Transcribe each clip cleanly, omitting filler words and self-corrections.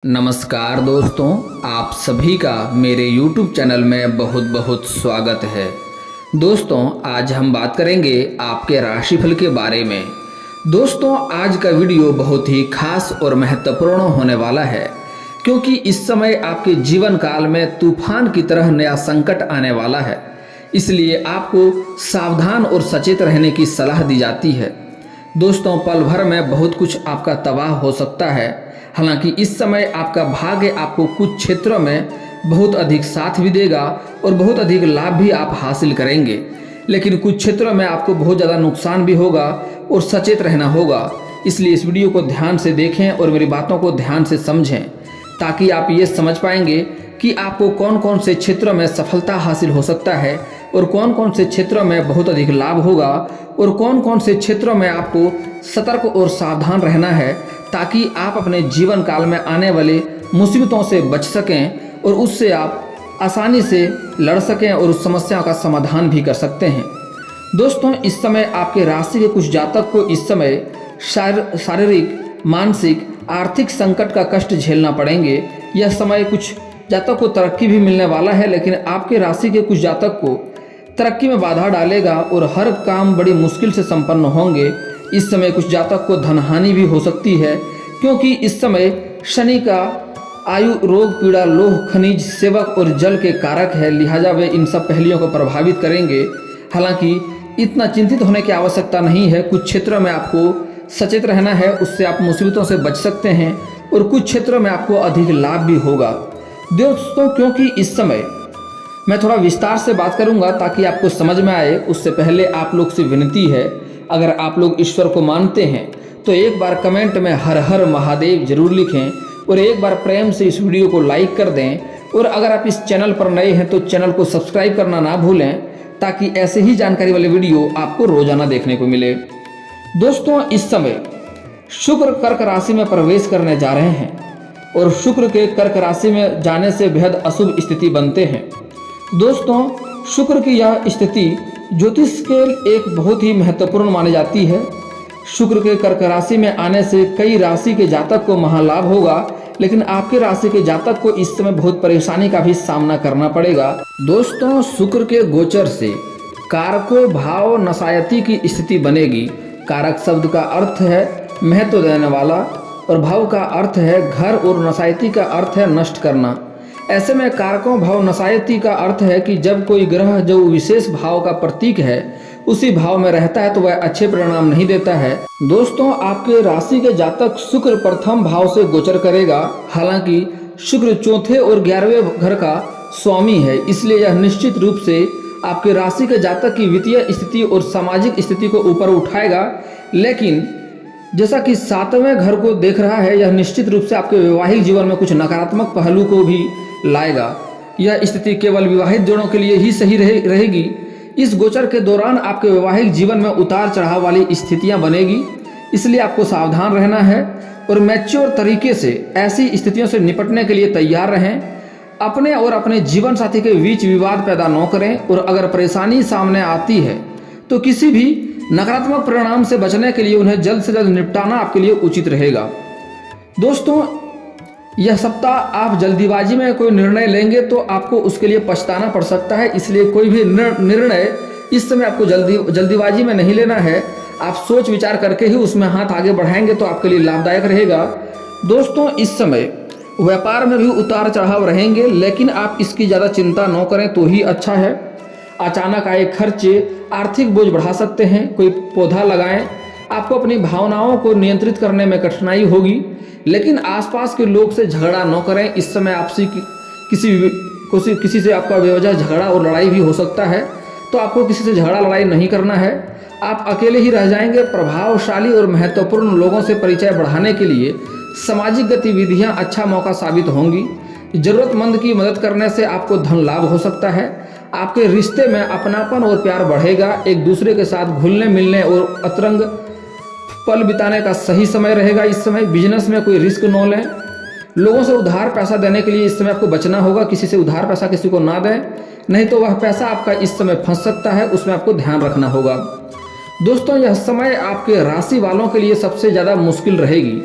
नमस्कार दोस्तों, आप सभी का मेरे YouTube चैनल में बहुत बहुत स्वागत है। दोस्तों, आज हम बात करेंगे आपके राशिफल के बारे में। दोस्तों, आज का वीडियो बहुत ही खास और महत्वपूर्ण होने वाला है, क्योंकि इस समय आपके जीवन काल में तूफान की तरह नया संकट आने वाला है। इसलिए आपको सावधान और सचेत रहने की सलाह दी जाती है। दोस्तों, पल भर में बहुत कुछ आपका तबाह हो सकता है। हालांकि इस समय आपका भाग्य आपको कुछ क्षेत्रों में बहुत अधिक साथ भी देगा और बहुत अधिक लाभ भी आप हासिल करेंगे, लेकिन कुछ क्षेत्रों में आपको बहुत ज़्यादा नुकसान भी होगा और सचेत रहना होगा। इसलिए इस वीडियो को ध्यान से देखें और मेरी बातों को ध्यान से समझें, ताकि आप ये समझ पाएंगे कि आपको कौन कौन से क्षेत्रों में सफलता हासिल हो सकता है और कौन कौन से क्षेत्रों में बहुत अधिक लाभ होगा और कौन कौन से क्षेत्रों में आपको सतर्क और सावधान रहना है, ताकि आप अपने जीवन काल में आने वाले मुसीबतों से बच सकें और उससे आप आसानी से लड़ सकें और उस समस्या का समाधान भी कर सकते हैं। दोस्तों, इस समय आपके राशि के कुछ जातक को इस समय शारीरिक, मानसिक, आर्थिक संकट का कष्ट झेलना पड़ेंगे। यह समय कुछ जातक को तरक्की भी मिलने वाला है, लेकिन आपके राशि के कुछ जातक को तरक्की में बाधा डालेगा और हर काम बड़ी मुश्किल से संपन्न होंगे। इस समय कुछ जातक को धनहानि भी हो सकती है, क्योंकि इस समय शनि का आयु, रोग, पीड़ा, लौह, खनिज, सेवक और जल के कारक है, लिहाजा वे इन सब पहलियों को प्रभावित करेंगे। हालांकि इतना चिंतित होने की आवश्यकता नहीं है। कुछ क्षेत्रों में आपको सचेत रहना है, उससे आप मुसीबतों से बच सकते हैं और कुछ क्षेत्रों में आपको अधिक लाभ भी होगा। दोस्तों, क्योंकि इस समय मैं थोड़ा विस्तार से बात करूंगा ताकि आपको समझ में आए, उससे पहले आप लोग से विनती है, अगर आप लोग ईश्वर को मानते हैं तो एक बार कमेंट में हर हर महादेव जरूर लिखें और एक बार प्रेम से इस वीडियो को लाइक कर दें। और अगर आप इस चैनल पर नए हैं तो चैनल को सब्सक्राइब करना ना भूलें, ताकि ऐसे ही जानकारी वाले वीडियो आपको रोजाना देखने को मिले। दोस्तों, इस समय शुक्र कर्क राशि में प्रवेश करने जा रहे हैं और शुक्र के कर्क राशि में जाने से बेहद अशुभ स्थिति बनते हैं। दोस्तों, शुक्र की यह स्थिति ज्योतिष के एक बहुत ही महत्वपूर्ण मानी जाती है। शुक्र के कर्क राशि में आने से कई राशि के जातक को महालाभ होगा, लेकिन आपके राशि के जातक को इस समय बहुत परेशानी का भी सामना करना पड़ेगा। दोस्तों, शुक्र के गोचर से कारको भाव नशायती की स्थिति बनेगी। कारक शब्द का अर्थ है महत्व देने वाला और भाव का अर्थ है घर और नशायती का अर्थ है नष्ट करना। ऐसे में कारकों भाव नशायती का अर्थ है कि जब कोई ग्रह जो विशेष भाव का प्रतीक है उसी भाव में रहता है तो वह अच्छे परिणाम नहीं देता है। दोस्तों, आपके राशि के जातक शुक्र प्रथम भाव से गोचर करेगा। हालांकि शुक्र चौथे और 11वें घर का स्वामी है, इसलिए यह निश्चित रूप से आपके राशि के जातक की वित्तीय स्थिति और सामाजिक स्थिति को ऊपर उठाएगा। लेकिन जैसा कि 7वें घर को देख रहा है, यह निश्चित रूप से आपके वैवाहिक जीवन में कुछ नकारात्मक पहलू को भी लाएगा। यह स्थिति केवल विवाहित जोड़ों के लिए ही सही रहेगी। इस गोचर के दौरान आपके वैवाहिक जीवन में उतार चढ़ाव वाली स्थितियां बनेगी, इसलिए आपको सावधान रहना है और मैच्योर तरीके से ऐसी स्थितियों से निपटने के लिए तैयार रहें। अपने और अपने जीवन साथी के बीच विवाद पैदा न करें और अगर परेशानी सामने आती है तो किसी भी नकारात्मक परिणाम से बचने के लिए उन्हें जल्द से जल्द निपटाना आपके लिए उचित रहेगा। दोस्तों, यह सप्ताह आप जल्दीबाजी में कोई निर्णय लेंगे तो आपको उसके लिए पछताना पड़ सकता है, इसलिए कोई भी निर्णय इस समय आपको जल्दीबाजी में नहीं लेना है। आप सोच विचार करके ही उसमें हाथ आगे बढ़ाएंगे तो आपके लिए लाभदायक रहेगा। दोस्तों, इस समय व्यापार में भी उतार चढ़ाव रहेंगे, लेकिन आप इसकी ज़्यादा चिंता न करें तो ही अच्छा है। अचानक आए खर्चे आर्थिक बोझ बढ़ा सकते हैं। कोई पौधा लगाएं। आपको अपनी भावनाओं को नियंत्रित करने में कठिनाई होगी, लेकिन आसपास के लोग से झगड़ा न करें। इस समय आपसे किसी से आपका बेवजह झगड़ा और लड़ाई भी हो सकता है, तो आपको किसी से झगड़ा लड़ाई नहीं करना है। आप अकेले ही रह जाएंगे। प्रभावशाली और महत्वपूर्ण लोगों से परिचय बढ़ाने के लिए सामाजिक गतिविधियां अच्छा मौका साबित होंगी। जरूरतमंद की मदद करने से आपको धन लाभ हो सकता है। आपके रिश्ते में अपनापन और प्यार बढ़ेगा। एक दूसरे के साथ घुलने मिलने और अतरंग पल बिताने का सही समय रहेगा। इस समय बिजनेस में कोई रिस्क न लें। लोगों से उधार पैसा देने के लिए इस समय आपको बचना होगा। किसी से उधार पैसा किसी को ना दें, नहीं तो वह पैसा आपका इस समय फंस सकता है, उसमें आपको ध्यान रखना होगा। दोस्तों, यह समय आपके राशि वालों के लिए सबसे ज़्यादा मुश्किल रहेगी,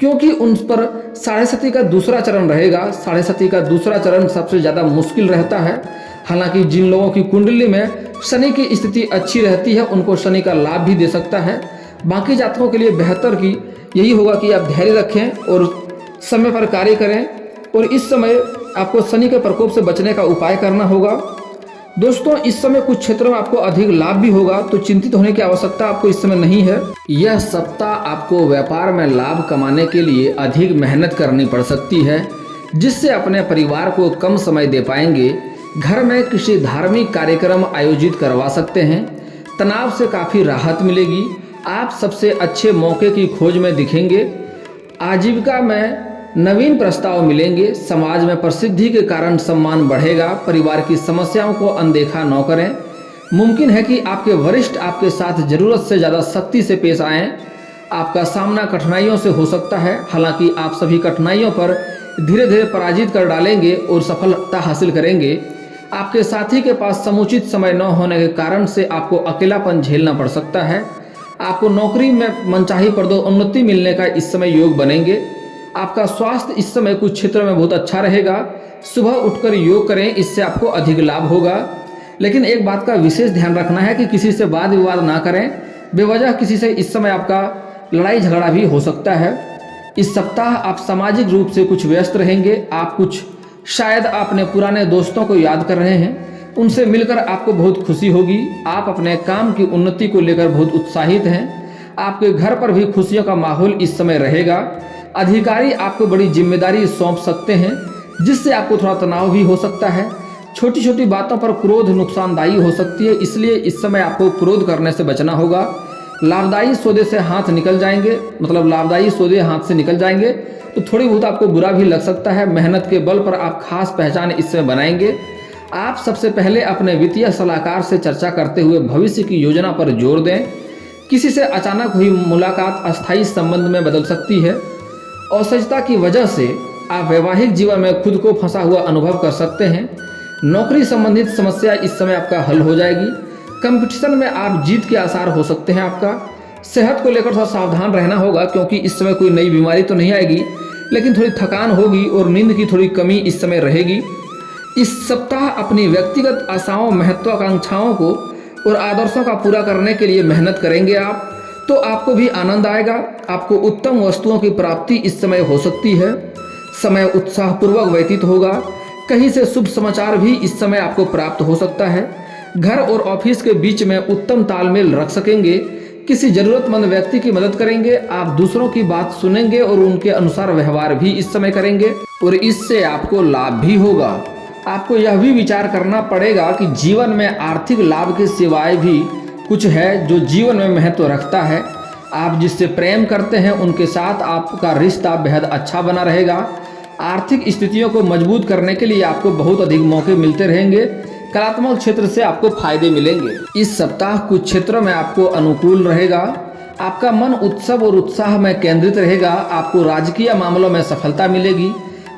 क्योंकि उन पर साढ़े साथी का दूसरा चरण रहेगा। साढ़े साथी का दूसरा चरण सबसे ज़्यादा मुश्किल रहता है। हालांकि जिन लोगों की कुंडली में शनि की स्थिति अच्छी रहती है उनको शनि का लाभ भी दे सकता है। बाकी जातकों के लिए बेहतर की यही होगा कि आप धैर्य रखें और समय पर कार्य करें, और इस समय आपको शनि के प्रकोप से बचने का उपाय करना होगा। दोस्तों, इस समय कुछ क्षेत्रों में आपको अधिक लाभ भी होगा, तो चिंतित होने की आवश्यकता आपको इस समय नहीं है। यह सप्ताह आपको व्यापार में लाभ कमाने के लिए अधिक मेहनत करनी पड़ सकती है, जिससे अपने परिवार को कम समय दे पाएंगे। घर में किसी धार्मिक कार्यक्रम आयोजित करवा सकते हैं। तनाव से काफ़ी राहत मिलेगी। आप सबसे अच्छे मौके की खोज में दिखेंगे। आजीविका में नवीन प्रस्ताव मिलेंगे। समाज में प्रसिद्धि के कारण सम्मान बढ़ेगा। परिवार की समस्याओं को अनदेखा न करें। मुमकिन है कि आपके वरिष्ठ आपके साथ जरूरत से ज़्यादा सख्ती से पेश आएं। आपका सामना कठिनाइयों से हो सकता है। हालांकि आप सभी कठिनाइयों पर धीरे धीरे पराजित कर डालेंगे और सफलता हासिल करेंगे। आपके साथी के पास समुचित समय न होने के कारण से आपको अकेलापन झेलना पड़ सकता है। आपको नौकरी में मनचाही पदोन्नति मिलने का इस समय योग बनेंगे। आपका स्वास्थ्य इस समय कुछ क्षेत्रों में बहुत अच्छा रहेगा। सुबह उठकर योग करें, इससे आपको अधिक लाभ होगा। लेकिन एक बात का विशेष ध्यान रखना है कि किसी से वाद विवाद ना करें। बेवजह किसी से इस समय आपका लड़ाई झगड़ा भी हो सकता है। इस सप्ताह आप सामाजिक रूप से कुछ व्यस्त रहेंगे। आप कुछ शायद अपने पुराने दोस्तों को याद कर रहे हैं, उनसे मिलकर आपको बहुत खुशी होगी। आप अपने काम की उन्नति को लेकर बहुत उत्साहित हैं। आपके घर पर भी खुशियों का माहौल इस समय रहेगा। अधिकारी आपको बड़ी जिम्मेदारी सौंप सकते हैं, जिससे आपको थोड़ा तनाव भी हो सकता है। छोटी छोटी बातों पर क्रोध नुकसानदायी हो सकती है, इसलिए इस समय आपको क्रोध करने से बचना होगा। लाभदायी सौदे से हाथ निकल जाएंगे, लाभदायी सौदे हाथ से निकल जाएंगे तो थोड़ी बहुत आपको बुरा भी लग सकता है। मेहनत के बल पर आप खास पहचान इस समय बनाएंगे। आप सबसे पहले अपने वित्तीय सलाहकार से चर्चा करते हुए भविष्य की योजना पर जोर दें। किसी से अचानक हुई मुलाकात अस्थायी संबंध में बदल सकती है। असहजता की वजह से आप वैवाहिक जीवन में खुद को फंसा हुआ अनुभव कर सकते हैं। नौकरी संबंधित समस्या इस समय आपका हल हो जाएगी। कंपटीशन में आप जीत के आसार हो सकते हैं। आपका सेहत को लेकर थोड़ा सावधान रहना होगा, क्योंकि इस समय कोई नई बीमारी तो नहीं आएगी, लेकिन थोड़ी थकान होगी और नींद की थोड़ी कमी इस समय रहेगी। इस सप्ताह अपनी व्यक्तिगत आशाओं, महत्वाकांक्षाओं को और आदर्शों का पूरा करने के लिए मेहनत करेंगे आप, तो आपको भी आनंद आएगा। आपको उत्तम वस्तुओं की प्राप्ति इस समय हो सकती है। समय उत्साहपूर्वक व्यतीत होगा। कहीं से शुभ समाचार भी इस समय आपको प्राप्त हो सकता है। घर और ऑफिस के बीच में उत्तम तालमेल रख सकेंगे। किसी जरूरतमंद व्यक्ति की मदद करेंगे। आप दूसरों की बात सुनेंगे और उनके अनुसार व्यवहार भी इस समय करेंगे, और इससे आपको लाभ भी होगा। आपको यह भी विचार करना पड़ेगा कि जीवन में आर्थिक लाभ के सिवाय भी कुछ है जो जीवन में महत्व रखता है। आप जिससे प्रेम करते हैं उनके साथ आपका रिश्ता बेहद अच्छा बना रहेगा। आर्थिक स्थितियों को मजबूत करने के लिए आपको बहुत अधिक मौके मिलते रहेंगे। कलात्मक क्षेत्र से आपको फायदे मिलेंगे। इस सप्ताह कुछ क्षेत्रों में आपको अनुकूल रहेगा। आपका मन उत्सव और उत्साह में केंद्रित रहेगा। आपको राजकीय मामलों में सफलता मिलेगी।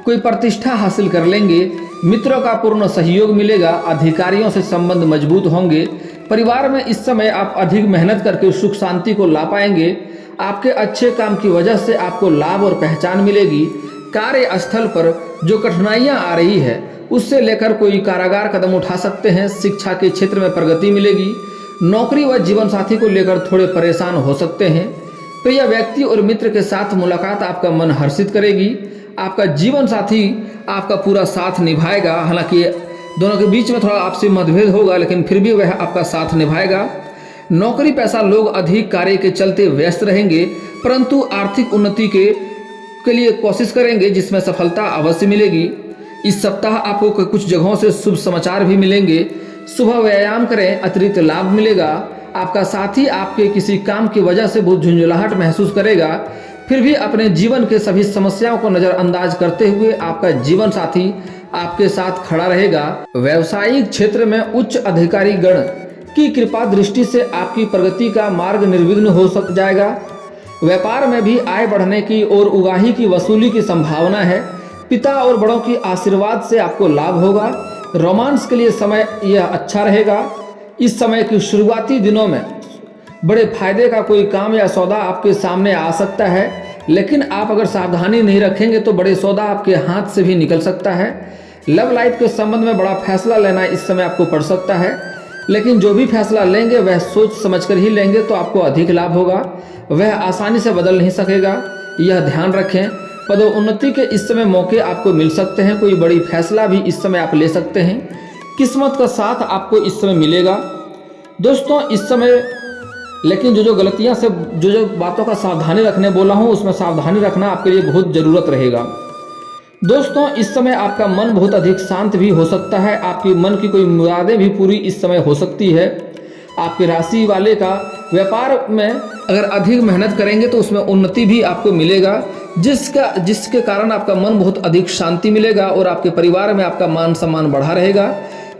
कोई प्रतिष्ठा हासिल कर लेंगे। मित्रों का पूर्ण सहयोग मिलेगा। अधिकारियों से संबंध मजबूत होंगे। परिवार में इस समय आप अधिक मेहनत करके सुख शांति को ला पाएंगे। आपके अच्छे काम की वजह से आपको लाभ और पहचान मिलेगी। कार्यस्थल पर जो कठिनाइयां आ रही है उससे लेकर कोई कारागार कदम उठा सकते हैं। शिक्षा के क्षेत्र में प्रगति मिलेगी। नौकरी व जीवन साथी को लेकर थोड़े परेशान हो सकते हैं। प्रिय व्यक्ति और मित्र के साथ मुलाकात आपका मन हर्षित करेगी। आपका जीवन साथी आपका पूरा साथ निभाएगा। हालांकि दोनों के बीच में थोड़ा आपसी मतभेद होगा, लेकिन फिर भी वह आपका साथ निभाएगा। नौकरी पेशा लोग अधिक कार्य के चलते व्यस्त रहेंगे, परंतु आर्थिक उन्नति के लिए कोशिश करेंगे, जिसमें सफलता अवश्य मिलेगी। इस सप्ताह आपको कुछ जगहों से शुभ समाचार भी मिलेंगे। सुबह व्यायाम करें, अतिरिक्त लाभ मिलेगा। आपका साथी आपके किसी काम की वजह से बहुत झुंझुलाहट महसूस करेगा, फिर भी अपने जीवन के सभी समस्याओं को नज़रअंदाज करते हुए आपका जीवन साथी आपके साथ खड़ा रहेगा। व्यावसायिक क्षेत्र में उच्च अधिकारी गण की कृपा दृष्टि से आपकी प्रगति का मार्ग निर्विघ्न हो सक जाएगा। व्यापार में भी आय बढ़ने की और उगाही की वसूली की संभावना है। पिता और बड़ों की आशीर्वाद से आपको लाभ होगा। रोमांस के लिए समय यह अच्छा रहेगा। इस समय की शुरुआती दिनों में बड़े फायदे का कोई काम या सौदा आपके सामने आ सकता है। लेकिन आप अगर सावधानी नहीं रखेंगे तो बड़े सौदा आपके हाथ से भी निकल सकता है। लव लाइफ के संबंध में बड़ा फैसला लेना इस समय आपको पड़ सकता है, लेकिन जो भी फैसला लेंगे वह सोच समझकर ही लेंगे तो आपको अधिक लाभ होगा। वह आसानी से बदल नहीं सकेगा, यह ध्यान रखें। पदोन्नति के इस समय मौके आपको मिल सकते हैं, कोई बड़ी फैसला भी इस समय आप ले सकते हैं। किस्मत का साथ आपको इस समय मिलेगा दोस्तों इस समय। लेकिन जो गलतियां से जो बातों का सावधानी रखने बोला हूं उसमें सावधानी रखना आपके लिए बहुत ज़रूरत रहेगा। दोस्तों इस समय आपका मन बहुत अधिक शांत भी हो सकता है, आपकी मन की कोई मुरादें भी पूरी इस समय हो सकती है। आपके राशि वाले का व्यापार में अगर अधिक मेहनत करेंगे तो उसमें उन्नति भी आपको मिलेगा, जिसके कारण आपका मन बहुत अधिक शांति मिलेगा और आपके परिवार में आपका मान सम्मान बढ़ा रहेगा।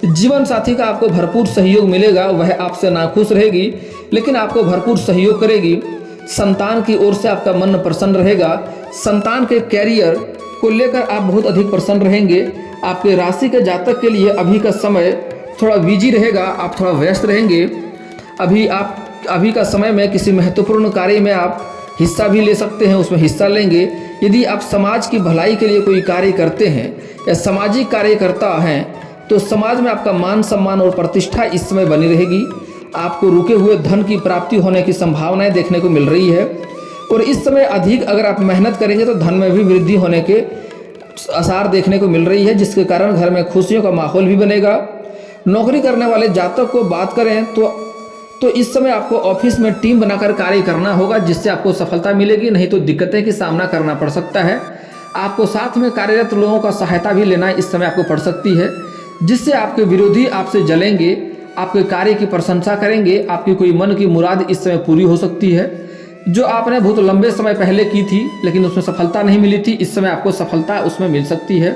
जीवन साथी का आपको भरपूर सहयोग मिलेगा, वह आपसे नाखुश रहेगी लेकिन आपको भरपूर सहयोग करेगी। संतान की ओर से आपका मन प्रसन्न रहेगा, संतान के कैरियर को लेकर आप बहुत अधिक प्रसन्न रहेंगे। आपके राशि के जातक के लिए अभी का समय थोड़ा बिजी रहेगा, आप थोड़ा व्यस्त रहेंगे। अभी का समय में किसी महत्वपूर्ण कार्य में आप हिस्सा भी ले सकते हैं, उसमें हिस्सा लेंगे। यदि आप समाज की भलाई के लिए कोई कार्य करते हैं या सामाजिक कार्यकर्ता हैं तो समाज में आपका मान सम्मान और प्रतिष्ठा इस समय बनी रहेगी। आपको रुके हुए धन की प्राप्ति होने की संभावनाएं देखने को मिल रही है और इस समय अधिक अगर आप मेहनत करेंगे तो धन में भी वृद्धि होने के आसार देखने को मिल रही है, जिसके कारण घर में खुशियों का माहौल भी बनेगा। नौकरी करने वाले जातक को बात करें तो इस समय आपको ऑफिस में टीम बनाकर कार्य करना होगा, जिससे आपको सफलता मिलेगी, नहीं तो दिक्कतें की सामना करना पड़ सकता है। आपको साथ में कार्यरत लोगों का सहायता भी लेना इस समय आपको पड़ सकती है, जिससे आपके विरोधी आपसे जलेंगे, आपके कार्य की प्रशंसा करेंगे। आपकी कोई मन की मुराद इस समय पूरी हो सकती है जो आपने बहुत लंबे समय पहले की थी लेकिन उसमें सफलता नहीं मिली थी, इस समय आपको सफलता उसमें मिल सकती है।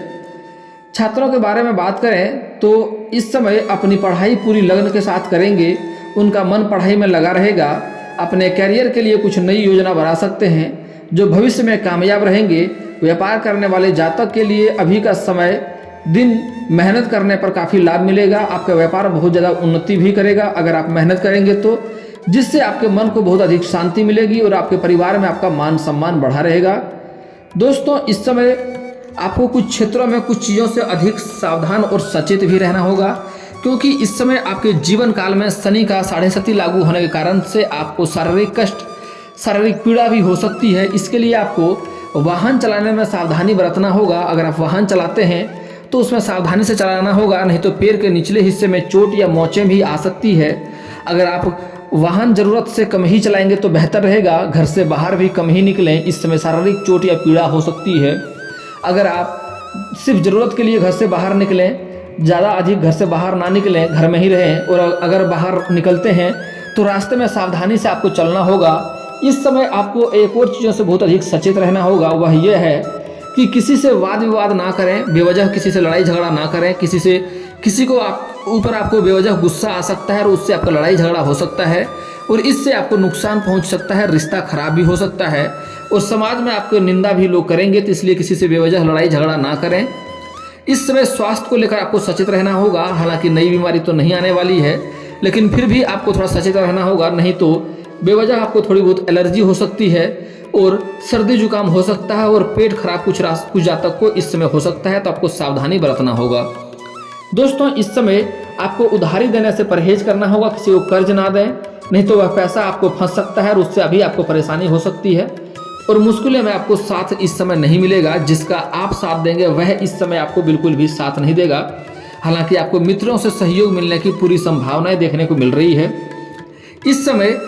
छात्रों के बारे में बात करें तो इस समय अपनी पढ़ाई पूरी लगन के साथ करेंगे, उनका मन पढ़ाई में लगा रहेगा। अपने कैरियर के लिए कुछ नई योजना बना सकते हैं जो भविष्य में कामयाब रहेंगे। व्यापार करने वाले जातक के लिए अभी का समय दिन मेहनत करने पर काफ़ी लाभ मिलेगा। आपका व्यापार बहुत ज़्यादा उन्नति भी करेगा अगर आप मेहनत करेंगे तो, जिससे आपके मन को बहुत अधिक शांति मिलेगी और आपके परिवार में आपका मान सम्मान बढ़ा रहेगा। दोस्तों इस समय आपको कुछ क्षेत्रों में कुछ चीज़ों से अधिक सावधान और सचेत भी रहना होगा, क्योंकि इस समय आपके जीवन काल में शनि का 7.5 लागू होने के कारण से आपको शारीरिक कष्ट, शारीरिक पीड़ा भी हो सकती है। इसके लिए आपको वाहन चलाने में सावधानी बरतना होगा। अगर आप वाहन चलाते हैं तो उसमें सावधानी से चलाना होगा, नहीं तो पैर के निचले हिस्से में चोट या मोचें भी आ सकती है। अगर आप वाहन ज़रूरत से कम ही चलाएंगे तो बेहतर रहेगा। घर से बाहर भी कम ही निकलें, इस समय शारीरिक चोट या पीड़ा हो सकती है। अगर आप सिर्फ ज़रूरत के लिए घर से बाहर निकलें, ज़्यादा अधिक घर से बाहर ना निकलें, घर में ही रहें। और अगर बाहर निकलते हैं तो रास्ते में सावधानी से आपको चलना होगा। इस समय आपको एक और चीज़ों से बहुत अधिक सचेत रहना होगा, वह यह है कि किसी से वाद विवाद ना करें, बेवजह किसी से लड़ाई झगड़ा ना करें। किसी को ऊपर आपको बेवजह गुस्सा आ सकता है और उससे आपका लड़ाई झगड़ा हो सकता है और इससे आपको नुकसान पहुंच सकता है, रिश्ता खराब भी हो सकता है और समाज में आपको निंदा भी लोग करेंगे। तो इसलिए किसी से बेवजह लड़ाई झगड़ा ना करें। इस समय स्वास्थ्य को लेकर आपको सचेत रहना होगा। हालांकि नई बीमारी तो नहीं आने वाली है, लेकिन फिर भी आपको थोड़ा सचेत रहना होगा, नहीं तो बेवजह आपको थोड़ी बहुत एलर्जी हो सकती है और सर्दी जुकाम हो सकता है और पेट खराब कुछ जातक को इस समय हो सकता है, तो आपको सावधानी बरतना होगा। दोस्तों इस समय आपको उधारी देने से परहेज करना होगा, किसी को कर्ज ना दें, नहीं तो वह पैसा आपको फंस सकता है और उससे अभी आपको परेशानी हो सकती है और मुश्किलों में आपको साथ इस समय नहीं मिलेगा। जिसका आप साथ देंगे वह इस समय आपको बिल्कुल भी साथ नहीं देगा। हालांकि आपको मित्रों से सहयोग मिलने की पूरी संभावनाएं देखने को मिल रही है। इस समय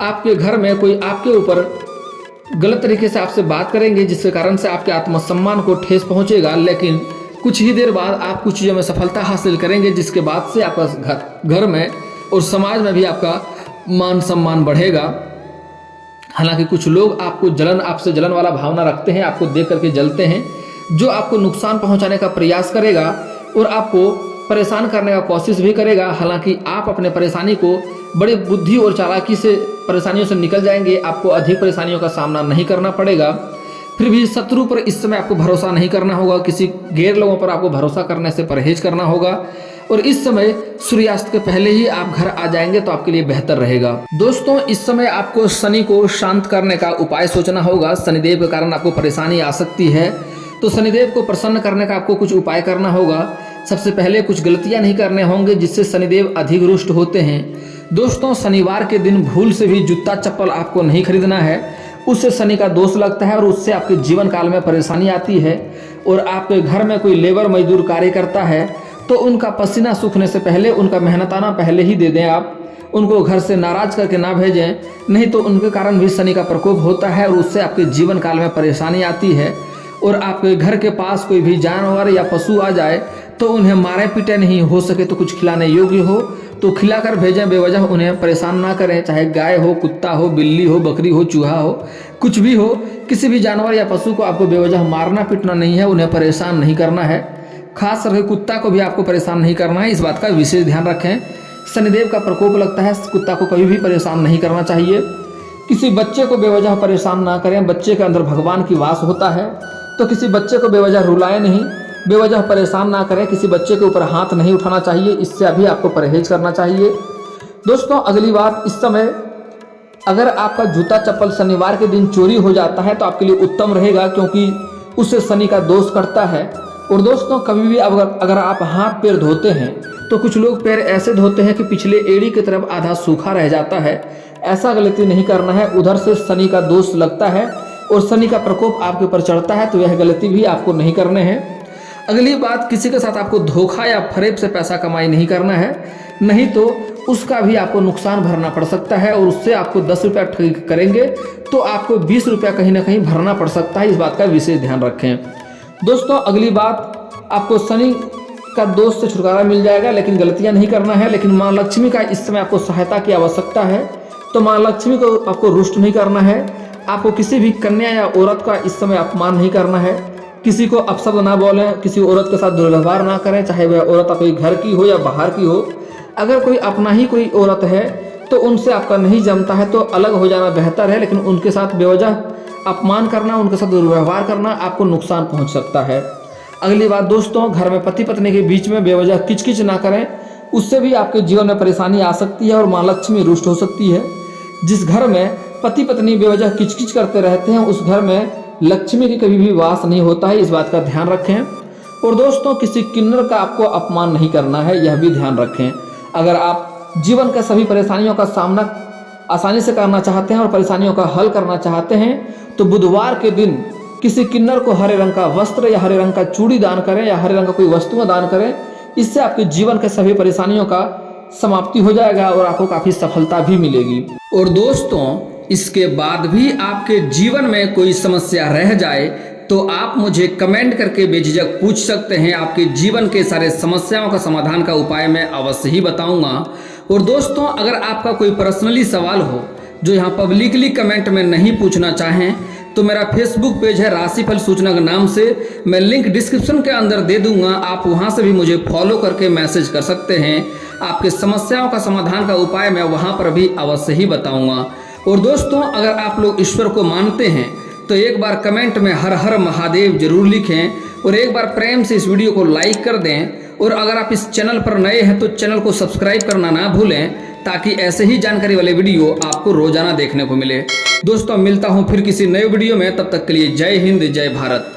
आपके घर में कोई आपके ऊपर गलत तरीके से आपसे बात करेंगे, जिसके कारण से आपके आत्मसम्मान को ठेस पहुंचेगा, लेकिन कुछ ही देर बाद आप कुछ चीज़ों में सफलता हासिल करेंगे, जिसके बाद से आपका घर में और समाज में भी आपका मान सम्मान बढ़ेगा। हालांकि कुछ लोग आपसे जलन वाला भावना रखते हैं, आपको देख करके जलते हैं, जो आपको नुकसान पहुंचाने का प्रयास करेगा और आपको परेशान करने का कोशिश भी करेगा। हालांकि आप अपने परेशानी को बड़ी बुद्धि और चालाकी से परेशानियों से निकल जाएंगे, आपको अधिक परेशानियों का सामना नहीं करना पड़ेगा। फिर भी शत्रु पर इस समय आपको भरोसा नहीं करना होगा, किसी गैर लोगों पर आपको भरोसा करने से परहेज करना होगा और इस समय सूर्यास्त के पहले ही आप घर आ जाएंगे तो आपके लिए बेहतर रहेगा। दोस्तों, इस समय आपको शनि को शांत करने का उपाय सोचना होगा। शनिदेव के कारण आपको परेशानी आ सकती है, तो शनिदेव को प्रसन्न करने का आपको कुछ उपाय करना होगा। सबसे पहले कुछ गलतियां नहीं करने होंगे जिससे शनिदेव अधिक रुष्ट होते हैं। दोस्तों, शनिवार के दिन भूल से भी जूता चप्पल आपको नहीं खरीदना है, उससे शनि का दोष लगता है और उससे आपके जीवन काल में परेशानी आती है। और आपके घर में कोई लेबर मजदूर कार्य करता है तो उनका पसीना सूखने से पहले, उनका मेहनताना पहले ही दे दें। आप उनको घर से नाराज करके ना भेजें, नहीं तो उनके कारण भी शनि का प्रकोप होता है और उससे आपके जीवन काल में परेशानी आती है। और आपके घर के पास कोई भी जानवर या पशु आ जाए तो उन्हें मारे पीटे नहीं, हो सके तो कुछ खिलाने योग्य हो तो खिलाकर भेजें, बेवजह उन्हें परेशान ना करें। चाहे गाय हो, कुत्ता हो, बिल्ली हो, बकरी हो, चूहा हो, कुछ भी हो, किसी भी जानवर या पशु को आपको बेवजह मारना पीटना नहीं है, उन्हें परेशान नहीं करना है। खास करके कुत्ता को भी आपको परेशान नहीं करना है, इस बात का विशेष ध्यान रखें। शनिदेव का प्रकोप लगता है, कुत्ता को कभी भी परेशान नहीं करना चाहिए। किसी बच्चे को बेवजह परेशान ना करें, बच्चे के अंदर भगवान की वास होता है तो किसी बच्चे को बेवजह रुलाएं नहीं, बेवजह परेशान ना करें, किसी बच्चे के ऊपर हाथ नहीं उठाना चाहिए, इससे अभी आपको परहेज करना चाहिए। दोस्तों, अगली बात, इस समय अगर आपका जूता चप्पल शनिवार के दिन चोरी हो जाता है तो आपके लिए उत्तम रहेगा, क्योंकि उससे शनि का दोष कटता है। और दोस्तों, कभी भी अगर आप हाथ पैर धोते हैं तो कुछ लोग पैर ऐसे धोते हैं कि पिछले एड़ी की तरफ आधा सूखा रह जाता है। ऐसा गलती नहीं करना है, उधर से शनि का दोष लगता है और शनि का प्रकोप आपके ऊपर चढ़ता है, तो यह गलती भी आपको नहीं करने हैं। अगली बात, किसी के साथ आपको धोखा या फरेब से पैसा कमाई नहीं करना है, नहीं तो उसका भी आपको नुकसान भरना पड़ सकता है और उससे आपको 10 रुपया ठगी करेंगे तो आपको 20 रुपया कहीं ना कहीं भरना पड़ सकता है, इस बात का विशेष ध्यान रखें। दोस्तों, अगली बात, आपको शनि का दोष से छुटकारा मिल जाएगा, लेकिन गलतियां नहीं करना है। लेकिन माँ लक्ष्मी का इस समय आपको सहायता की आवश्यकता है, तो माँ लक्ष्मी को आपको रुष्ट नहीं करना है। आपको किसी भी कन्या या औरत का इस समय अपमान नहीं करना है, किसी को अपशब्द ना बोलें, किसी औरत के साथ दुर्व्यवहार ना करें, चाहे वह औरत आपके घर की हो या बाहर की हो। अगर कोई अपना ही कोई औरत है तो उनसे आपका नहीं जमता है तो अलग हो जाना बेहतर है, लेकिन उनके साथ बेवजह अपमान करना, उनके साथ दुर्व्यवहार करना आपको नुकसान पहुंच सकता है। अगली बात दोस्तों, घर में पति पत्नी के बीच में बेवजह किचकिच ना करें, उससे भी आपके जीवन में परेशानी आ सकती है और माँ लक्ष्मी रुष्ट हो सकती है। जिस घर में पति पत्नी बेवजह किचकिच करते रहते हैं उस घर में लक्ष्मी की कभी भी वास नहीं होता है, इस बात का ध्यान रखें। और दोस्तों, किसी किन्नर का आपको अपमान नहीं करना है, यह भी ध्यान रखें। अगर आप जीवन के सभी परेशानियों का सामना आसानी से करना चाहते हैं और परेशानियों का हल करना चाहते हैं तो बुधवार के दिन किसी किन्नर को हरे रंग का वस्त्र या हरे रंग का चूड़ी दान करें या हरे रंग का कोई वस्तुएं दान करें। इससे आपके जीवन के सभी परेशानियों का समाप्ति हो जाएगा और आपको काफी सफलता भी मिलेगी। और दोस्तों, इसके बाद भी आपके जीवन में कोई समस्या रह जाए तो आप मुझे कमेंट करके बेझिझक पूछ सकते हैं। आपके जीवन के सारे समस्याओं का समाधान का उपाय मैं अवश्य ही बताऊंगा। और दोस्तों, अगर आपका कोई पर्सनली सवाल हो जो यहाँ पब्लिकली कमेंट में नहीं पूछना चाहें तो मेरा फेसबुक पेज है राशिफल सूचना के नाम से, मैं लिंक डिस्क्रिप्शन के अंदर दे दूंगा, आप वहां से भी मुझे फॉलो करके मैसेज कर सकते हैं। आपके समस्याओं का समाधान का उपाय मैं वहां पर भी अवश्य ही बताऊंगा। और दोस्तों, अगर आप लोग ईश्वर को मानते हैं तो एक बार कमेंट में हर हर महादेव जरूर लिखें और एक बार प्रेम से इस वीडियो को लाइक कर दें। और अगर आप इस चैनल पर नए हैं तो चैनल को सब्सक्राइब करना ना भूलें, ताकि ऐसे ही जानकारी वाले वीडियो आपको रोजाना देखने को मिले। दोस्तों, मिलता हूं फिर किसी नए वीडियो में, तब तक के लिए जय हिंद, जय भारत।